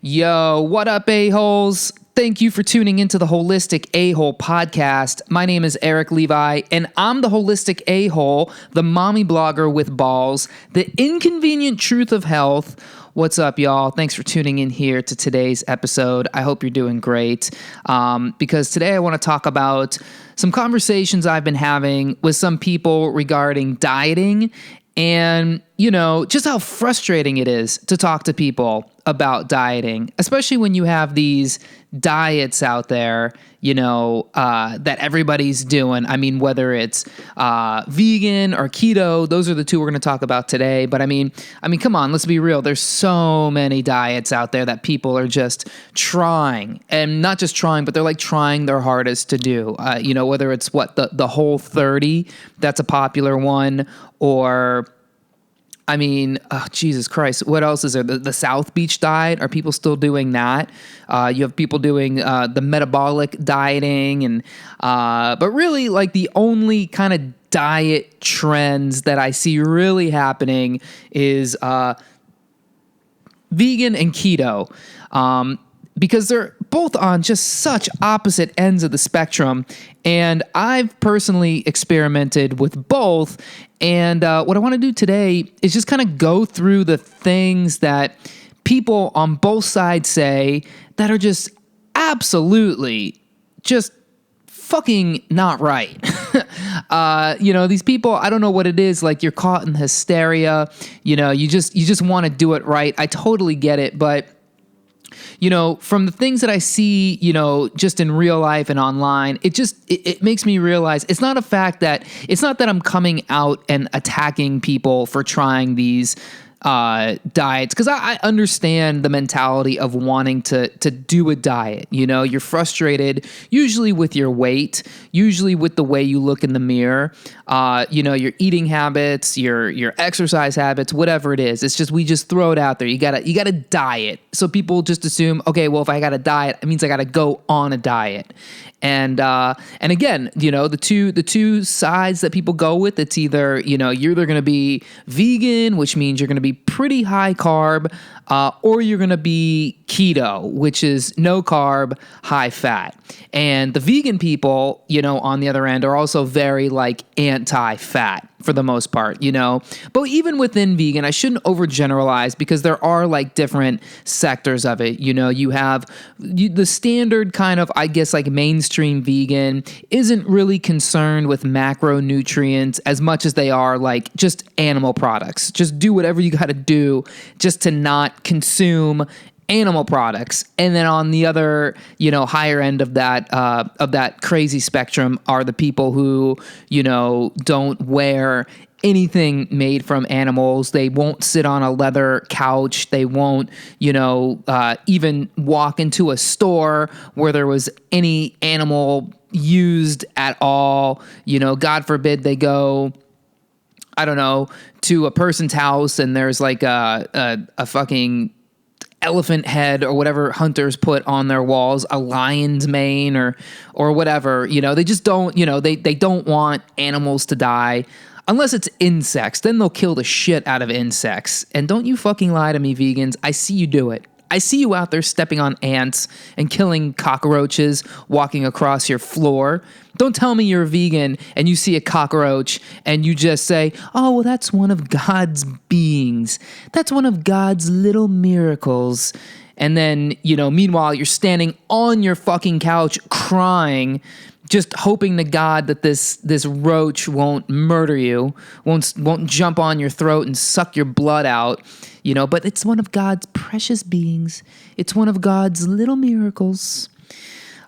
Yo, what up, a-holes? Thank you for tuning into the Holistic A-Hole podcast. My name is Eric Levi, and I'm the Holistic A-Hole, the mommy blogger with balls, the inconvenient truth of health. What's up, y'all? Thanks for tuning in here to today's episode. I hope you're doing great, because today I want to talk about some conversations I've been having with some people regarding dieting and, you know, just how frustrating it is to talk to people about dieting, especially when you have these diets out there, you know, that everybody's doing. I mean, whether it's vegan or keto, those are the two we're going to talk about today. But I mean, come on, let's be real. There's so many diets out there that people are just trying, and not just trying, but they're like trying their hardest to do. You know, whether it's the Whole30, that's a popular one, or I mean, Jesus Christ, what else is there? The South Beach diet, are people still doing that? You have people doing the metabolic dieting, and but really, like, the only kind of diet trends that I see really happening is vegan and keto, because they're both on just such opposite ends of the spectrum. And I've personally experimented with both. And what I want to do today is just kind of go through the things that people on both sides say that are just absolutely just fucking not right. You know, these people, I don't know what it is, like, you're caught in hysteria. You know, you just want to do it right. I totally get it, but you know, from the things that I see, you know, just in real life and online, it makes me realize it's not that I'm coming out and attacking people for trying these diets, because I understand the mentality of wanting to do a diet. You know, you're frustrated usually with your weight, usually with the way you look in the mirror, you know, your eating habits, your exercise habits, whatever it is. It's just, we just throw it out there. You gotta diet. So people just assume, okay, well, if I got a diet, it means I gotta go on a diet. And again, you know, the two sides that people go with, it's either, you know, you're either going to be vegan, which means you're going to be pretty high carb, or you're going to be keto, which is no carb, high fat. And the vegan people, you know, on the other end, are also very, like, anti-fat for the most part, you know. But even within vegan, I shouldn't overgeneralize, because there are, like, different sectors of it. You know, you have the standard kind of, I guess, like, mainstream vegan isn't really concerned with macronutrients as much as they are, like, just animal products. Just do whatever you got to do just to not consume animal products. And then on the other, you know, higher end of that crazy spectrum are the people who, you know, don't wear anything made from animals. They won't sit on a leather couch. They won't, you know, even walk into a store where there was any animal used at all. You know, God forbid they go, I don't know, to a person's house and there's like a fucking elephant head or whatever hunters put on their walls, a lion's mane or whatever. You know, they just don't, you know, they don't want animals to die unless it's insects. Then they'll kill the shit out of insects. And don't you fucking lie to me, vegans. I see you do it. I see you out there stepping on ants and killing cockroaches walking across your floor. Don't tell me you're a vegan and you see a cockroach and you just say, oh, well, that's one of God's beings. That's one of God's little miracles. And then, you know, meanwhile, you're standing on your fucking couch crying, just hoping to God that this roach won't murder you, won't jump on your throat and suck your blood out, you know, but it's one of God's precious beings. It's one of God's little miracles.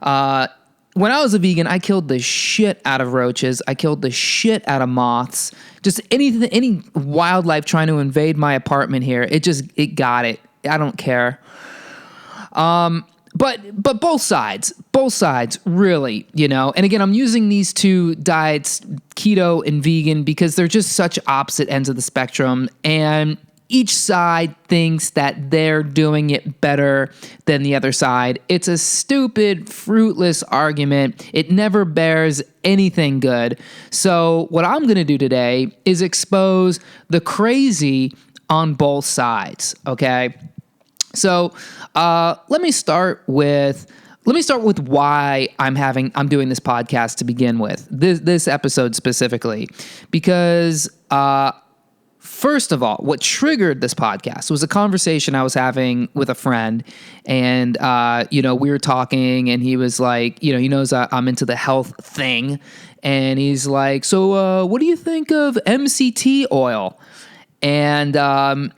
When I was a vegan, I killed the shit out of roaches. I killed the shit out of moths. Just any wildlife trying to invade my apartment here, it got it. I don't care. But both sides, really, you know. And again, I'm using these two diets, keto and vegan, because they're just such opposite ends of the spectrum. And each side thinks that they're doing it better than the other side. It's a stupid, fruitless argument. It never bears anything good. So what I'm going to do today is expose the crazy on both sides, okay? So let me start with why I'm doing this podcast to begin with, this episode specifically, because first of all, what triggered this podcast was a conversation I was having with a friend, and we were talking, and he was like, he knows I'm into the health thing, and he's like, so what do you think of MCT oil? And I've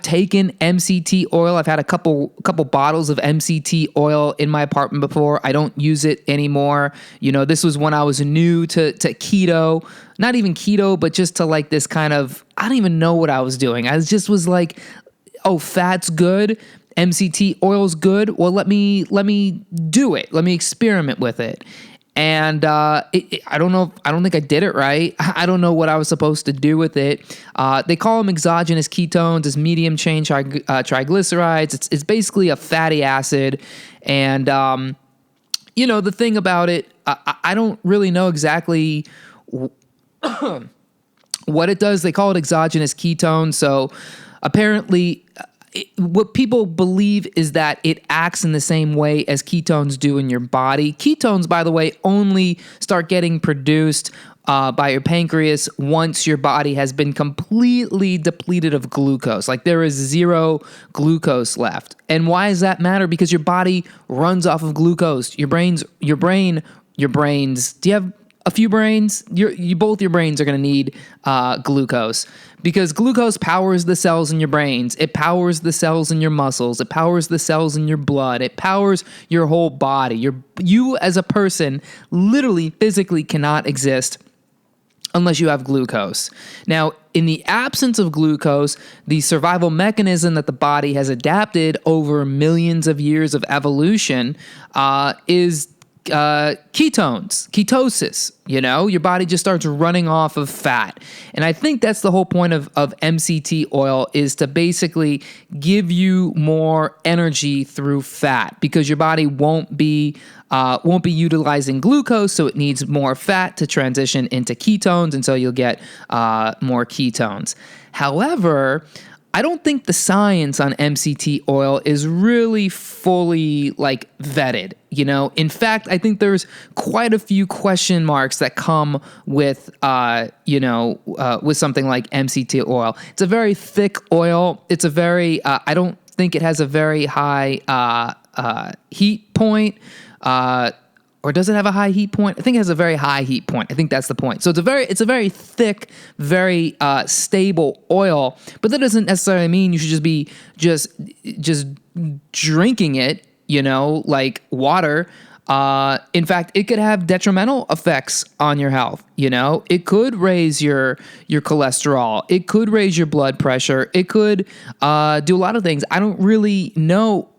taken MCT oil. I've had a couple bottles of MCT oil in my apartment before. I don't use it anymore. This was when I was new to keto, not even keto, but just to like this kind of, I don't even know what I was doing. I just was like, oh, fat's good. MCT oil's good. Well, let me do it. Let me experiment with it. And I don't know. I don't think I did it right. I don't know what I was supposed to do with it. They call them exogenous ketones. It's medium chain triglycerides. It's basically a fatty acid. And the thing about it, I don't really know exactly what it does. They call it exogenous ketones. So apparently, what people believe is that it acts in the same way as ketones do in your body. Ketones, by the way, only start getting produced by your pancreas once your body has been completely depleted of glucose. Like there is zero glucose left. And why does that matter? Because your body runs off of glucose. Your brains, do you have a few brains? Both your brains are going to need glucose, because glucose powers the cells in your brains. It powers the cells in your muscles. It powers the cells in your blood. It powers your whole body. You as a person literally physically cannot exist unless you have glucose. Now, in the absence of glucose, the survival mechanism that the body has adapted over millions of years of evolution is ketosis. Your body just starts running off of fat. And I think that's the whole point of MCT oil, is to basically give you more energy through fat, because your body won't be utilizing glucose, so it needs more fat to transition into ketones, and so you'll get more ketones. However, I don't think the science on MCT oil is really fully vetted. In fact, I think there's quite a few question marks that come with with something like MCT oil. It's a very thick oil. It's a very I don't think it has a very high heat point. Or does it have a high heat point? I think it has a very high heat point. I think that's the point. So it's a very thick, very stable oil, but that doesn't necessarily mean you should just be just drinking it, like water. In fact, it could have detrimental effects on your health. It could raise your cholesterol. It could raise your blood pressure. It could do a lot of things. I don't really know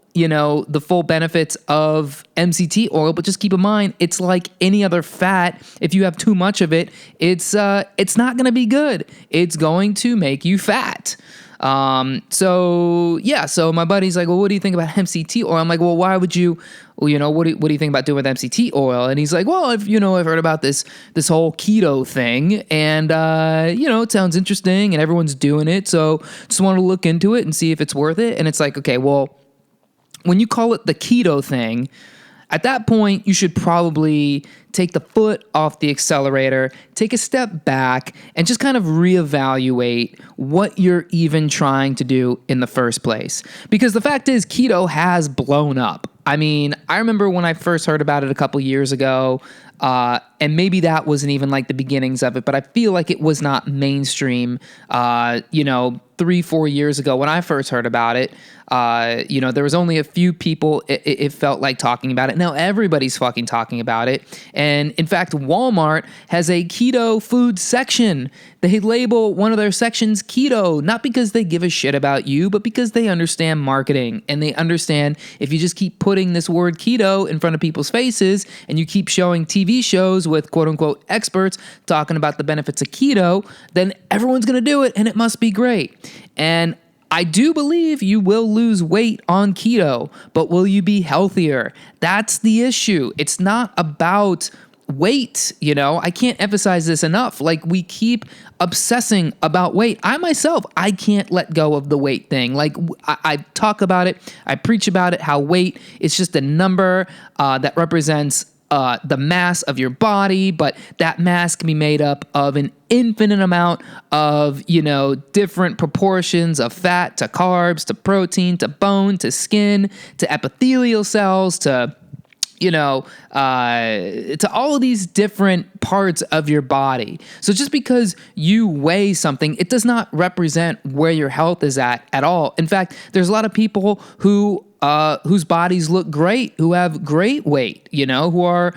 the full benefits of MCT oil, but just keep in mind, it's like any other fat. If you have too much of it, it's not going to be good. It's going to make you fat. So my buddy's like, well, what do you think about MCT oil? I'm like, well, why would you, what do you think about doing with MCT oil? And he's like, well, I've heard about this whole keto thing, and, it sounds interesting and everyone's doing it. So just want to look into it and see if it's worth it. And it's like, okay, well, when you call it the keto thing, at that point, you should probably take the foot off the accelerator, take a step back, and just kind of reevaluate what you're even trying to do in the first place. Because the fact is, keto has blown up. I mean, I remember when I first heard about it a couple years ago, and maybe that wasn't even like the beginnings of it, but I feel like it was not mainstream, 3-4 years ago when I first heard about it. There was only a few people it felt like talking about it. Now everybody's fucking talking about it. And in fact, Walmart has a keto food section. They label one of their sections keto, not because they give a shit about you, but because they understand marketing, and they understand if you just keep putting this word keto in front of people's faces and you keep showing TV shows with quote unquote experts talking about the benefits of keto, then everyone's going to do it and it must be great. And I do believe you will lose weight on keto, but will you be healthier? That's the issue. It's not about weight, I can't emphasize this enough. Like, we keep obsessing about weight. I can't let go of the weight thing. Like, I talk about it, I preach about it, how weight is just a number that represents the mass of your body, but that mass can be made up of an infinite amount of, different proportions of fat to carbs to protein to bone to skin to epithelial cells to to all of these different parts of your body. So just because you weigh something, it does not represent where your health is at all. In fact, there's a lot of people whose bodies look great, who have great weight, who are,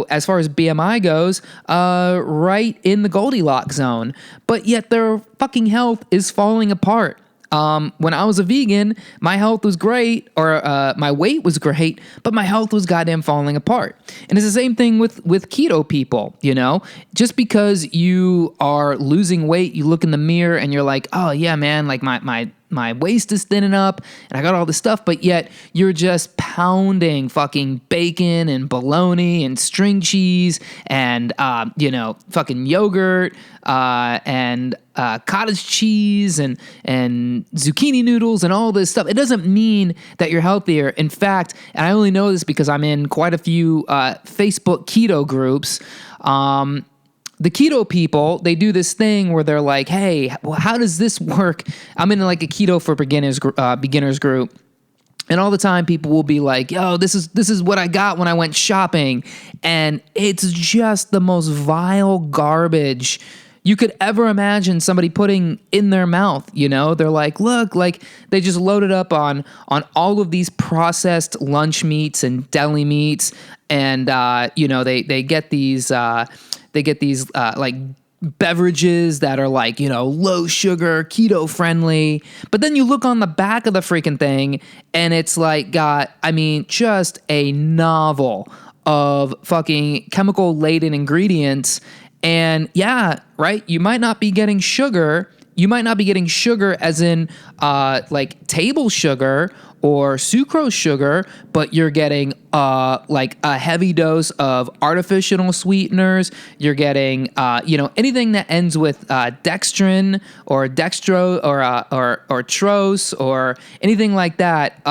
as far as BMI goes, right in the Goldilocks zone, but yet their fucking health is falling apart. When I was a vegan, my health was great, or my weight was great, but my health was goddamn falling apart. And it's the same thing with keto people, Just because you are losing weight, you look in the mirror and you're like, oh yeah, man, like my waist is thinning up and I got all this stuff, but yet you're just pounding fucking bacon and bologna and string cheese and, fucking yogurt, and cottage cheese and zucchini noodles and all this stuff. It doesn't mean that you're healthier. In fact, and I only know this because I'm in quite a few Facebook keto groups. The keto people, they do this thing where they're like, hey, well, how does this work? I'm in like a keto for beginners group. And all the time people will be like, yo, this is what I got when I went shopping. And it's just the most vile garbage you could ever imagine somebody putting in their mouth. They're like, look, like they just loaded up on all of these processed lunch meats and deli meats. And, they get these like beverages that are like, low sugar, keto friendly. But then you look on the back of the freaking thing and it's like just a novel of fucking chemical laden ingredients. And yeah, right, you might not be getting sugar. You might not be getting sugar as in like table sugar or sucrose sugar, but you're getting like a heavy dose of artificial sweeteners. You're getting anything that ends with dextrin or dextro or tros or anything like that.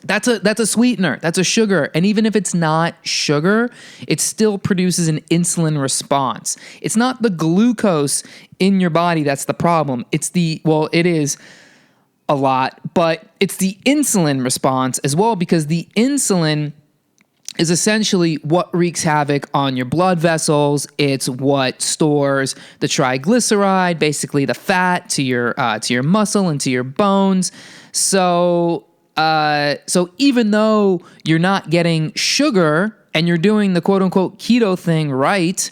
That's a sweetener. That's a sugar. And even if it's not sugar, it still produces an insulin response. It's not the glucose in your body that's the problem. It is a lot, but it's the insulin response as well, because the insulin is essentially what wreaks havoc on your blood vessels. It's what stores the triglyceride, basically the fat, to your muscle and to your bones. So even though you're not getting sugar and you're doing the quote unquote keto thing right,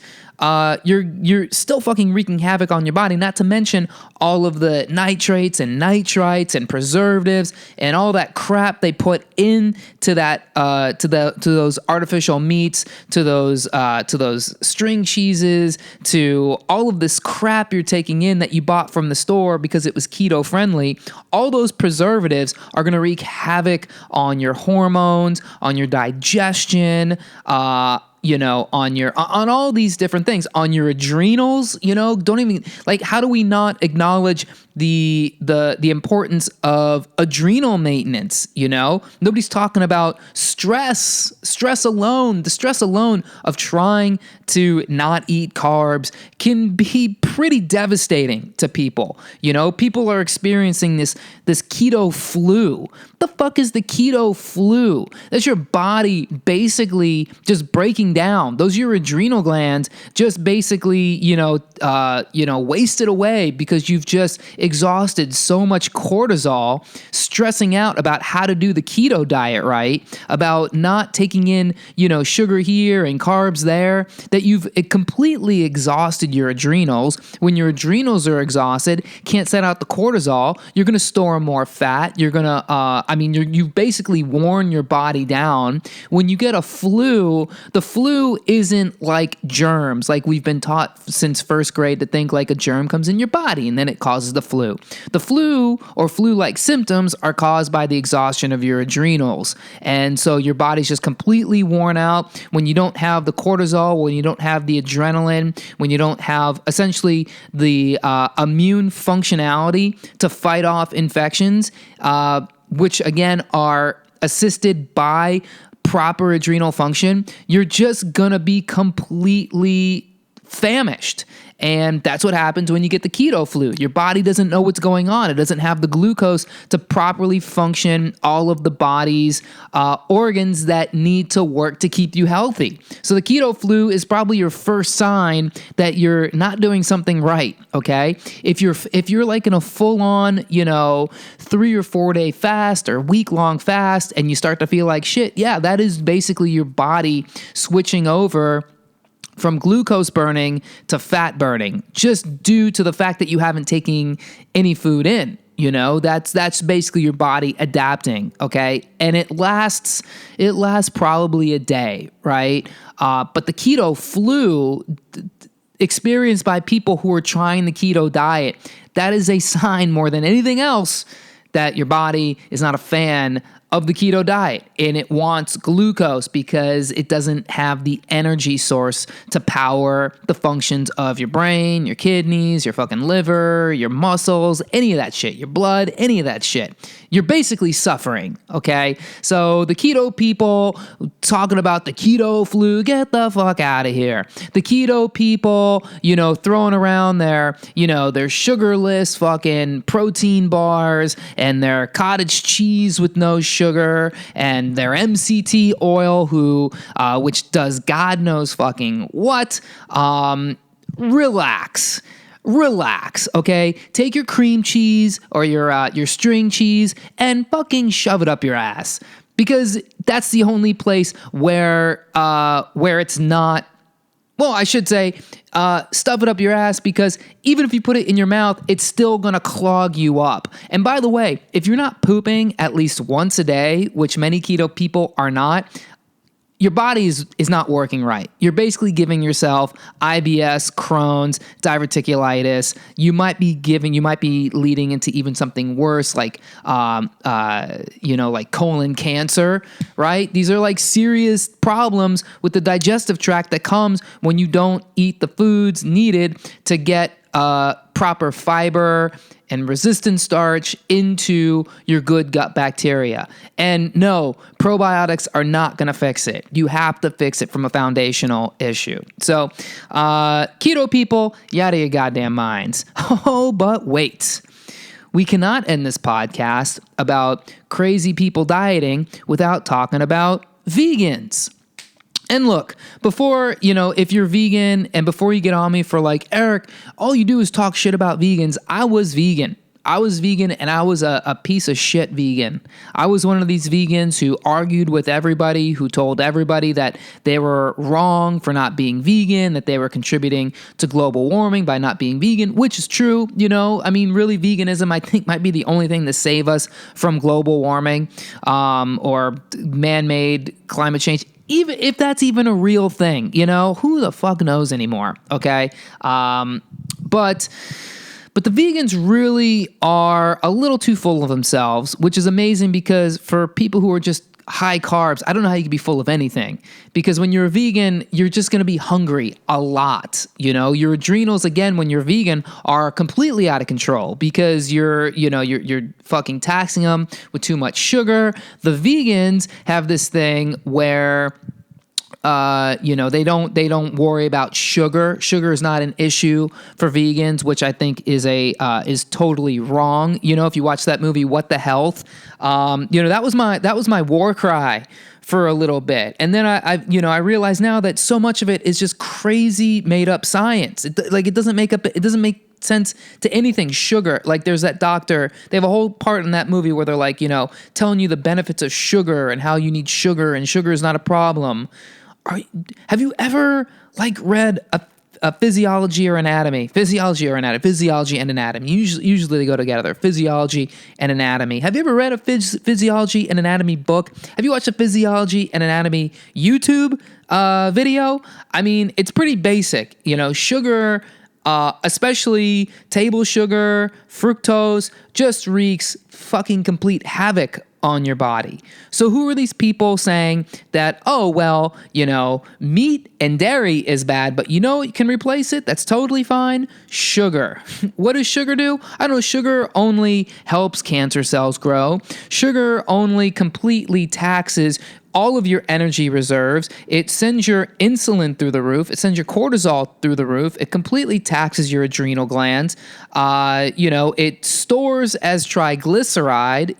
you're still fucking wreaking havoc on your body, not to mention all of the nitrates and nitrites and preservatives and all that crap they put into that to those artificial meats, to those string cheeses, to all of this crap you're taking in that you bought from the store because it was keto friendly. All those preservatives are going to wreak havoc on your hormones, on your digestion, on all these different things, on your adrenals. Don't even, like, how do we not acknowledge the importance of adrenal maintenance? Nobody's talking about stress alone. The stress alone of trying to not eat carbs can be pretty devastating to people. People are experiencing this keto flu. The fuck is the keto flu? That's your body basically just breaking down. Those are your adrenal glands just basically, wasted away because you've just exhausted so much cortisol, stressing out about how to do the keto diet right, about not taking in, sugar here and carbs there, that you've completely exhausted your adrenals. When your adrenals are exhausted, can't send out the cortisol, you're going to store more fat. You're going to, you've basically worn your body down. When you get a flu, the flu flu isn't like germs, like we've been taught since first grade to think like a germ comes in your body and then it causes the flu. The flu or flu-like symptoms are caused by the exhaustion of your adrenals. And so your body's just completely worn out when you don't have the cortisol, when you don't have the adrenaline, when you don't have essentially the immune functionality to fight off infections, which again are assisted by proper adrenal function. You're just gonna be completely famished. And that's what happens when you get the keto flu. Your body doesn't know what's going on. It doesn't have the glucose to properly function all of the body's organs that need to work to keep you healthy. So the keto flu is probably your first sign that you're not doing something right, okay? If you're like in a full-on, 3 or 4 day fast or week-long fast and you start to feel like shit, yeah, that is basically your body switching over from glucose burning to fat burning, just due to the fact that you haven't taken any food in. That's basically your body adapting, okay? And it lasts probably a day, right? But the keto flu experienced by people who are trying the keto diet, that is a sign more than anything else that your body is not a fan of the keto diet, and it wants glucose because it doesn't have the energy source to power the functions of your brain, your kidneys, your fucking liver, your muscles, any of that shit, your blood, any of that shit. You're basically suffering, okay? So the keto people talking about the keto flu, get the fuck out of here. The keto people, throwing around their sugarless fucking protein bars and their cottage cheese with no sugar and their MCT oil, which does God knows fucking what. Relax, okay? Take your cream cheese or your string cheese and fucking shove it up your ass, because that's the only place where it's not. Well, I should say, stuff it up your ass, because even if you put it in your mouth, it's still gonna clog you up. And by the way, if you're not pooping at least once a day, which many keto people are not, your body is not working right. You're basically giving yourself IBS, Crohn's, diverticulitis. You might be leading into even something worse, like like colon cancer, right? These are like serious problems with the digestive tract that comes when you don't eat the foods needed to get proper fiber and resistant starch into your good gut bacteria. And no, probiotics are not going to fix it. You have to fix it from a foundational issue. So, keto people, you out of your goddamn minds. Oh, but wait. We cannot end this podcast about crazy people dieting without talking about vegans. And look, before, if you're vegan and before you get on me for like, Eric, all you do is talk shit about vegans. I was vegan and I was a piece of shit vegan. I was one of these vegans who argued with everybody, who told everybody that they were wrong for not being vegan, that they were contributing to global warming by not being vegan, which is true. Really veganism, I think, might be the only thing to save us from global warming, or man-made climate change. Even if that's even a real thing, who the fuck knows anymore, okay? But the vegans really are a little too full of themselves, which is amazing, because for people who are just high carbs, I don't know how you can be full of anything, because when you're a vegan, you're just going to be hungry a lot. Your adrenals, again, when you're vegan, are completely out of control because you're fucking taxing them with too much sugar. The vegans have this thing where they don't worry about sugar. Sugar is not an issue for vegans, which I think is totally wrong. If you watch that movie, What the Health, that was my war cry for a little bit. And then I realize now that so much of it is just crazy made up science. It doesn't make sense to anything. Sugar, like there's that doctor, they have a whole part in that movie where they're like, telling you the benefits of sugar and how you need sugar and sugar is not a problem. Have you ever read physiology or anatomy. Physiology or anatomy. Physiology and anatomy. Usually they go together. Physiology and anatomy. Have you ever read a physiology and anatomy book? Have you watched a physiology and anatomy YouTube video? I mean, it's pretty basic. Sugar, especially table sugar, fructose, just wreaks fucking complete havoc on your body. So who are these people saying that, oh, well, meat and dairy is bad, but you can replace it? That's totally fine. Sugar. What does sugar do? I don't know. Sugar only helps cancer cells grow. Sugar only completely taxes all of your energy reserves. It sends your insulin through the roof. It sends your cortisol through the roof. It completely taxes your adrenal glands. It stores as triglyceride,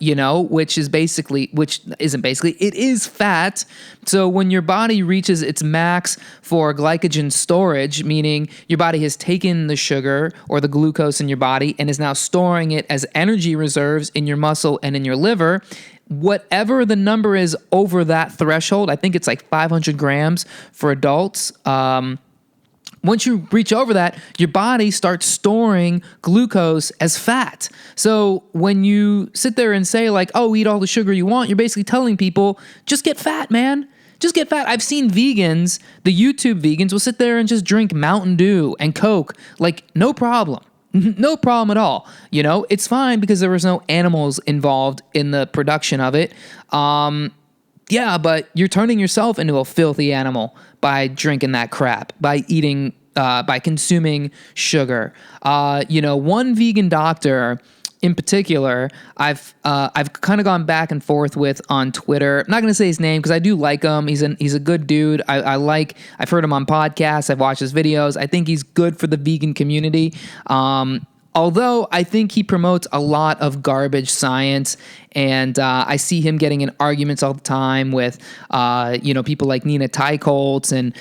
it is fat. So when your body reaches its max for glycogen storage, meaning your body has taken the sugar or the glucose in your body and is now storing it as energy reserves in your muscle and in your liver, whatever the number is over that threshold, I think it's like 500 grams for adults. Once you reach over that, your body starts storing glucose as fat. So when you sit there and say like, oh, eat all the sugar you want, you're basically telling people, just get fat, man. Just get fat. I've seen vegans, the YouTube vegans will sit there and just drink Mountain Dew and Coke, like no problem. No problem at all. It's fine because there was no animals involved in the production of it. Yeah, but you're turning yourself into a filthy animal by drinking that crap, by eating, by consuming sugar. One vegan doctor in particular, I've kind of gone back and forth with on Twitter. I'm not going to say his name because I do like him. He's a good dude. I've heard him on podcasts. I've watched his videos. I think he's good for the vegan community. Although I think he promotes a lot of garbage science, and I see him getting in arguments all the time with, people like Nina Teicholz and,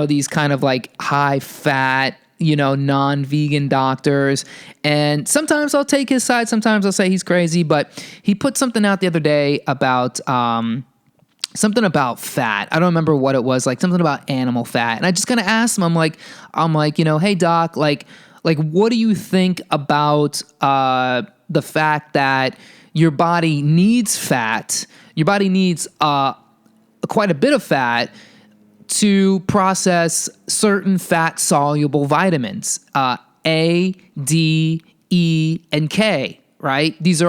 these kind of like high fat, non-vegan doctors. And sometimes I'll take his side. Sometimes I'll say he's crazy, but he put something out the other day about, something about fat. I don't remember what it was, like something about animal fat. And I just kind of asked him, I'm like, hey doc, like, what do you think about the fact that your body needs fat? Your body needs quite a bit of fat to process certain fat-soluble vitamins, A, D, E, and K. Right? These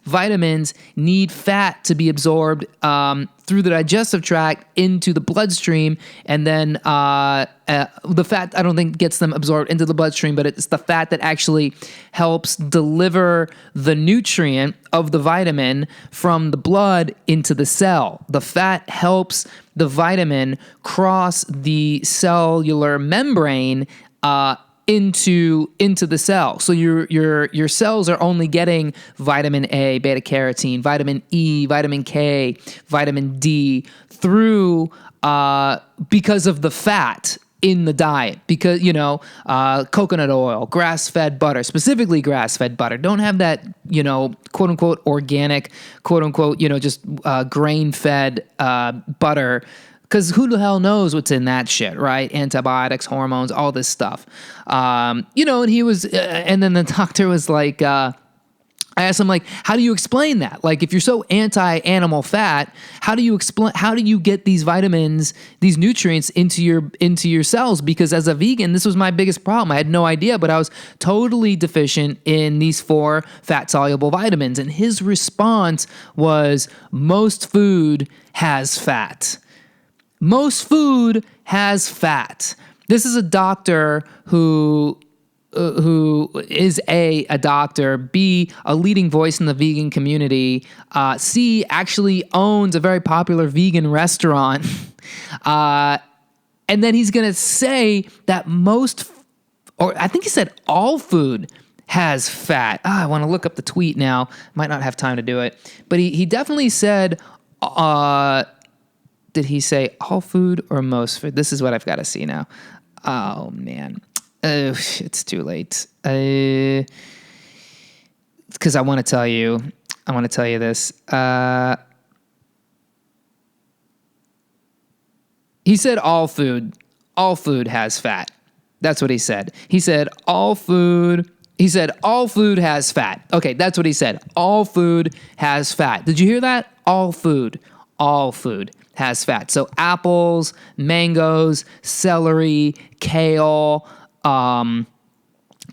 vitamins need fat to be absorbed through the digestive tract into the bloodstream, and then the fat I don't think gets them absorbed into the bloodstream, but it's the fat that actually helps deliver the nutrient of the vitamin from the blood into the cell. The fat helps the vitamin cross the cellular membrane into the cell. So your cells are only getting vitamin A, beta carotene, vitamin E, vitamin K, vitamin D through because of the fat in the diet, because coconut oil, grass-fed butter, specifically grass-fed butter, don't have that quote unquote organic, quote unquote just grain-fed butter. Because who the hell knows what's in that shit, right? Antibiotics, hormones, all this stuff. And he was, and then the doctor was like, I asked him, like, how do you explain that? Like, if you're so anti-animal fat, how do you get these vitamins, these nutrients into your cells? Because as a vegan, this was my biggest problem. I had no idea, but I was totally deficient in these 4 fat-soluble vitamins. And his response was, most food has fat. Most food has fat. This is a doctor who is a doctor, B, a leading voice in the vegan community, C, actually owns a very popular vegan restaurant. And then he's going to say that I think he said all food has fat. I want to look up the tweet now. Might not have time to do it. But he definitely said, did he say all food or most food? This is what I've got to see now. Oh, man. It's too late. Because I want to tell you this. He said all food all food has fat. That's what he said. He said all food has fat. Okay, that's what he said. All food has fat. Did you hear that? All food has fat. So apples, mangoes, celery, kale,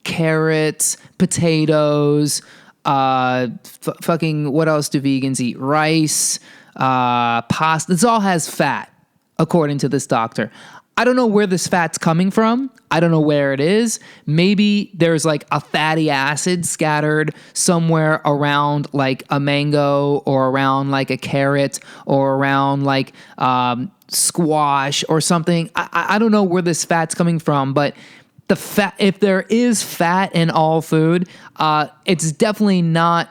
carrots, potatoes, fucking, what else do vegans eat? Rice, pasta. This all has fat, according to this doctor. I don't know where this fat's coming from. I don't know where it is. Maybe there's like a fatty acid scattered somewhere around like a mango or around like a carrot or around like squash or something. I don't know where this fat's coming from, but the fat, if there is fat in all food, it's definitely not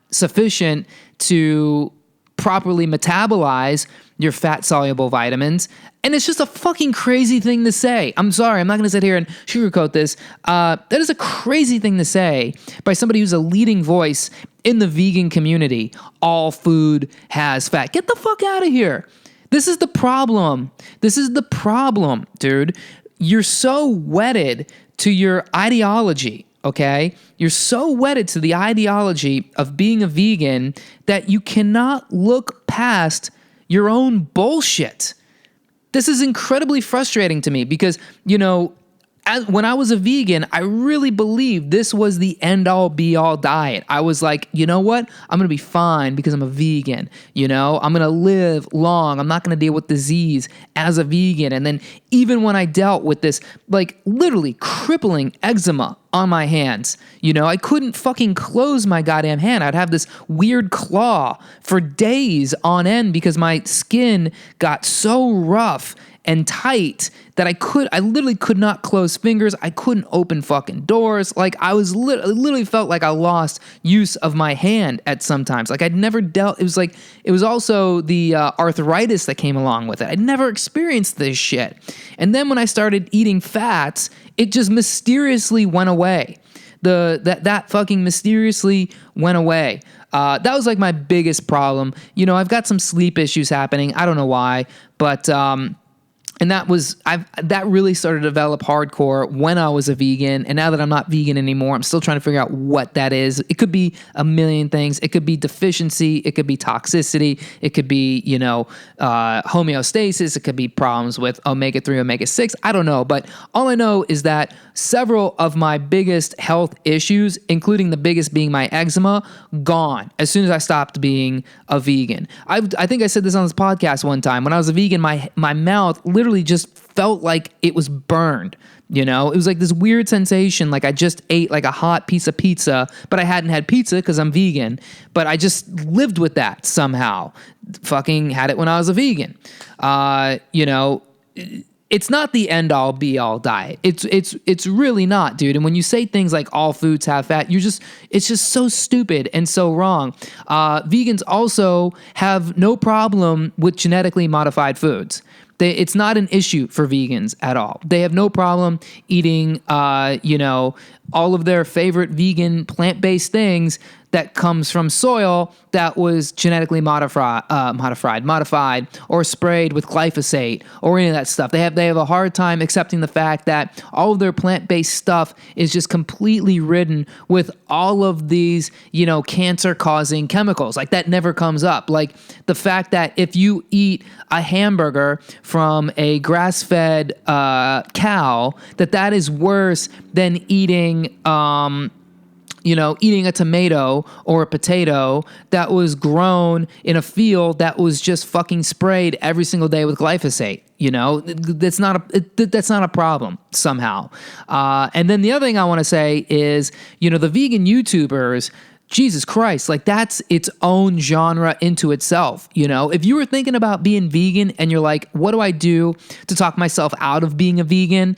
sufficient to properly metabolize your fat-soluble vitamins. And it's just a fucking crazy thing to say. I'm sorry, I'm not going to sit here and sugarcoat this. That is a crazy thing to say by somebody who's a leading voice in the vegan community. All food has fat. Get the fuck out of here. This is the problem. This is the problem, dude. You're so wedded to your ideology, okay? You're so wedded to the ideology of being a vegan that you cannot look past your own bullshit. This is incredibly frustrating to me because, you know, when I was a vegan, I really believed this was the end-all, be-all diet. I was like, you know what? I'm going to be fine because I'm a vegan. You know, I'm going to live long. I'm not going to deal with disease as a vegan. And then even when I dealt with this, like, literally crippling eczema on my hands, you know, I couldn't fucking close my goddamn hand. I'd have this weird claw for days on end because my skin got so rough and tight that I literally could not close fingers. I couldn't open fucking doors. Like I was literally felt like I lost use of my hand at sometimes. Like I'd never dealt. It was also the arthritis that came along with it. I'd never experienced this shit. And then when I started eating fats, it just mysteriously went away. That fucking mysteriously went away. That was like my biggest problem. You know, I've got some sleep issues happening. I don't know why, but and that really started to develop hardcore when I was a vegan. And now that I'm not vegan anymore, I'm still trying to figure out what that is. It could be a million things. It could be deficiency. It could be toxicity. It could be, you know, homeostasis. It could be problems with omega-3, omega-6. I don't know. But all I know is that several of my biggest health issues, including the biggest being my eczema, gone as soon as I stopped being a vegan. I think I said this on this podcast one time. When I was a vegan, my mouth literally just felt like it was burned. You know, it was like this weird sensation, like I just ate like a hot piece of pizza, but I hadn't had pizza because I'm vegan. But I just lived with that somehow. Fucking had it when I was a vegan. You know, it's not the end all be all diet. It's really not, dude. And when you say things like all foods have fat, it's just so stupid and so wrong. Vegans also have no problem with genetically modified foods. It's not an issue for vegans at all. They have no problem eating, you know, all of their favorite vegan plant-based things that comes from soil that was genetically modified or sprayed with glyphosate or any of that stuff. They have a hard time accepting the fact that all of their plant-based stuff is just completely ridden with all of these, you know, cancer-causing chemicals. Like that never comes up. Like the fact that if you eat a hamburger from a grass-fed cow, that is worse than eating eating a tomato or a potato that was grown in a field that was just fucking sprayed every single day with glyphosate. You know, that's not a problem somehow. And then the other thing I want to say is, you know, the vegan YouTubers, Jesus Christ, like that's its own genre into itself. You know, if you were thinking about being vegan and you're like, what do I do to talk myself out of being a vegan?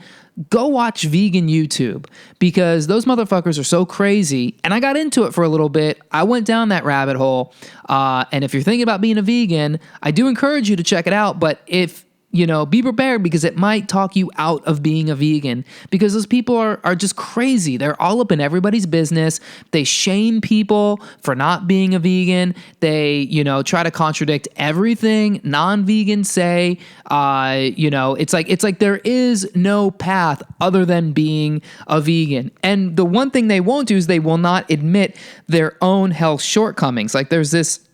Go watch vegan YouTube because those motherfuckers are so crazy. And I got into it for a little bit. I went down that rabbit hole. And if you're thinking about being a vegan, I do encourage you to check it out. But if be prepared because it might talk you out of being a vegan, because those people are just crazy. They're all up in everybody's business. They shame people for not being a vegan. They, try to contradict everything non-vegans say. It's like there is no path other than being a vegan. And the one thing they won't do is they will not admit their own health shortcomings. Like there's this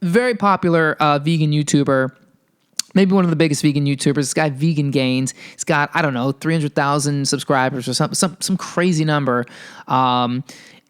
very popular vegan YouTuber, maybe one of the biggest vegan YouTubers, this guy Vegan Gains. He's got, 300,000 subscribers or some crazy number.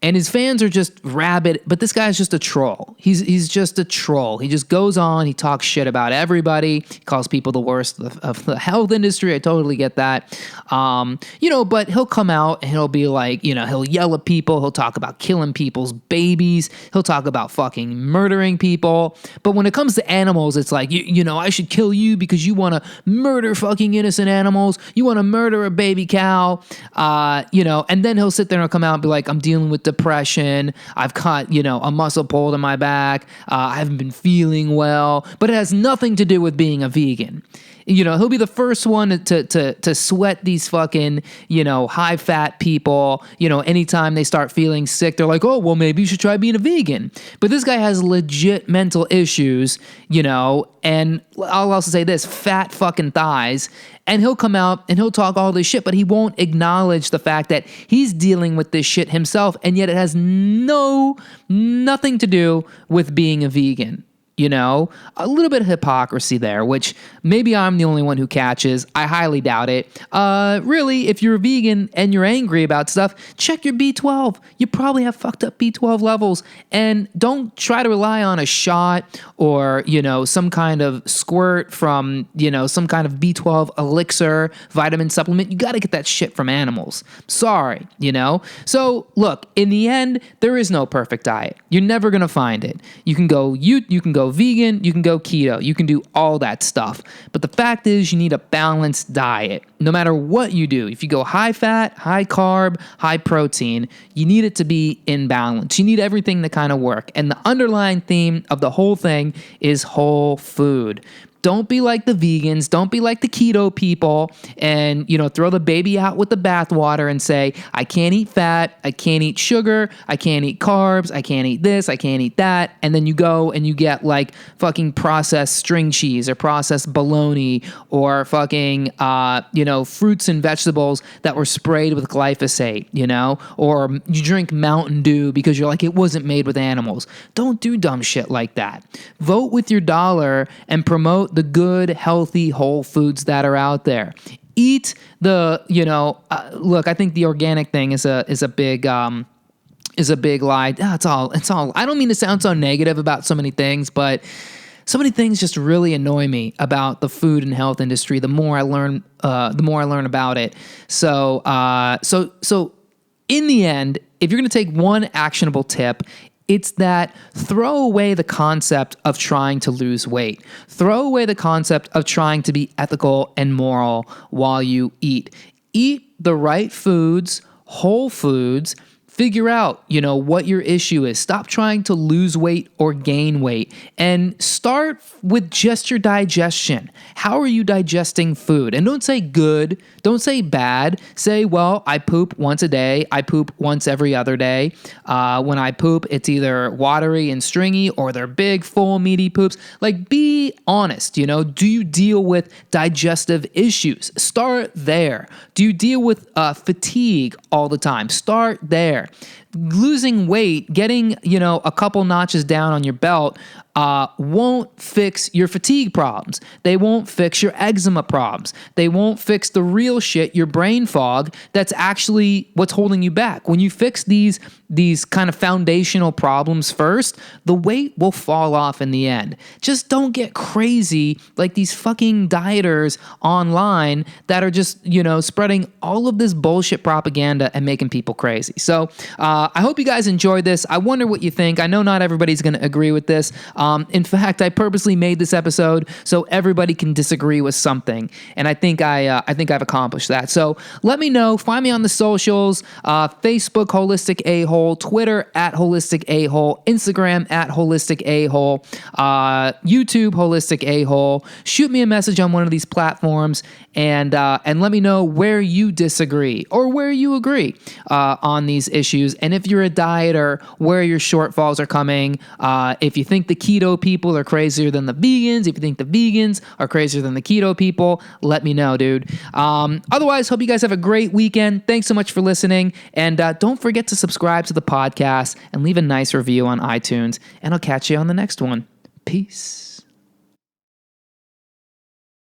And his fans are just rabid, but this guy's just a troll. He's just a troll. He just goes on, he talks shit about everybody, he calls people the worst of the health industry. I totally get that. But he'll come out and he'll be like, he'll yell at people, he'll talk about killing people's babies, he'll talk about fucking murdering people. But when it comes to animals, it's like, I should kill you because you want to murder fucking innocent animals. You want to murder a baby cow, and then he'll sit there and he'll come out and be like, I'm dealing with depression. I've got, a muscle pulled in my back. I haven't been feeling well, but it has nothing to do with being a vegan. He'll be the first one to sweat these fucking, high fat people. Anytime they start feeling sick, they're like, oh, well, maybe you should try being a vegan. But this guy has legit mental issues, and I'll also say this, fat fucking thighs. And he'll come out and he'll talk all this shit, but he won't acknowledge the fact that he's dealing with this shit himself, and yet it has nothing to do with being a vegan. A little bit of hypocrisy there, which maybe I'm the only one who catches. I highly doubt it. Really, if you're a vegan and you're angry about stuff, check your B12. You probably have fucked up B12 levels, and don't try to rely on a shot or, some kind of squirt from, some kind of B12 elixir, vitamin supplement. You got to get that shit from animals. Sorry, So look, in the end, there is no perfect diet. You're never going to find it. You can go vegan, you can go keto, you can do all that stuff. But the fact is, you need a balanced diet. No matter what you do, if you go high fat, high carb, high protein, you need it to be in balance. You need everything to kind of work. And the underlying theme of the whole thing is whole food. Don't be like the vegans. Don't be like the keto people and, throw the baby out with the bathwater and say, I can't eat fat. I can't eat sugar. I can't eat carbs. I can't eat this. I can't eat that. And then you go and you get like fucking processed string cheese or processed bologna or fucking, fruits and vegetables that were sprayed with glyphosate, or you drink Mountain Dew because you're like, it wasn't made with animals. Don't do dumb shit like that. Vote with your dollar and promote the good, healthy, whole foods that are out there. Eat the, look, I think the organic thing is a big lie. It's all. I don't mean to sound so negative about so many things, but so many things just really annoy me about the food and health industry. The more I learn about it. So in the end, if you're going to take one actionable tip, it's that throw away the concept of trying to lose weight. Throw away the concept of trying to be ethical and moral while you eat. Eat the right foods, whole foods. Figure out, what your issue is. Stop trying to lose weight or gain weight and start with just your digestion. How are you digesting food? And don't say good. Don't say bad. Say, well, I poop once a day. I poop once every other day. When I poop, it's either watery and stringy or they're big, full, meaty poops. Like, be honest, Do you deal with digestive issues? Start there. Do you deal with fatigue all the time? Start there. Losing weight, getting, a couple notches down on your belt won't fix your fatigue problems. They won't fix your eczema problems. They won't fix the real shit, your brain fog, that's actually what's holding you back. When you fix these kind of foundational problems first, the weight will fall off in the end. Just don't get crazy like these fucking dieters online that are just, spreading all of this bullshit propaganda and making people crazy. So I hope you guys enjoyed this. I wonder what you think. I know not everybody's going to agree with this. In fact, I purposely made this episode so everybody can disagree with something, and I think I've accomplished that. So let me know. Find me on the socials: Facebook Holistic A-Hole, Twitter at Holistic A-Hole, Instagram at Holistic A-Hole, YouTube Holistic A-Hole. Shoot me a message on one of these platforms, and let me know where you disagree or where you agree on these issues. And if you're a dieter, where your shortfalls are coming. If you think the keto people are crazier than the vegans, if you think the vegans are crazier than the keto people, let me know, dude. Otherwise, hope you guys have a great weekend. Thanks so much for listening. And don't forget to subscribe to the podcast and leave a nice review on iTunes. And I'll catch you on the next one. Peace.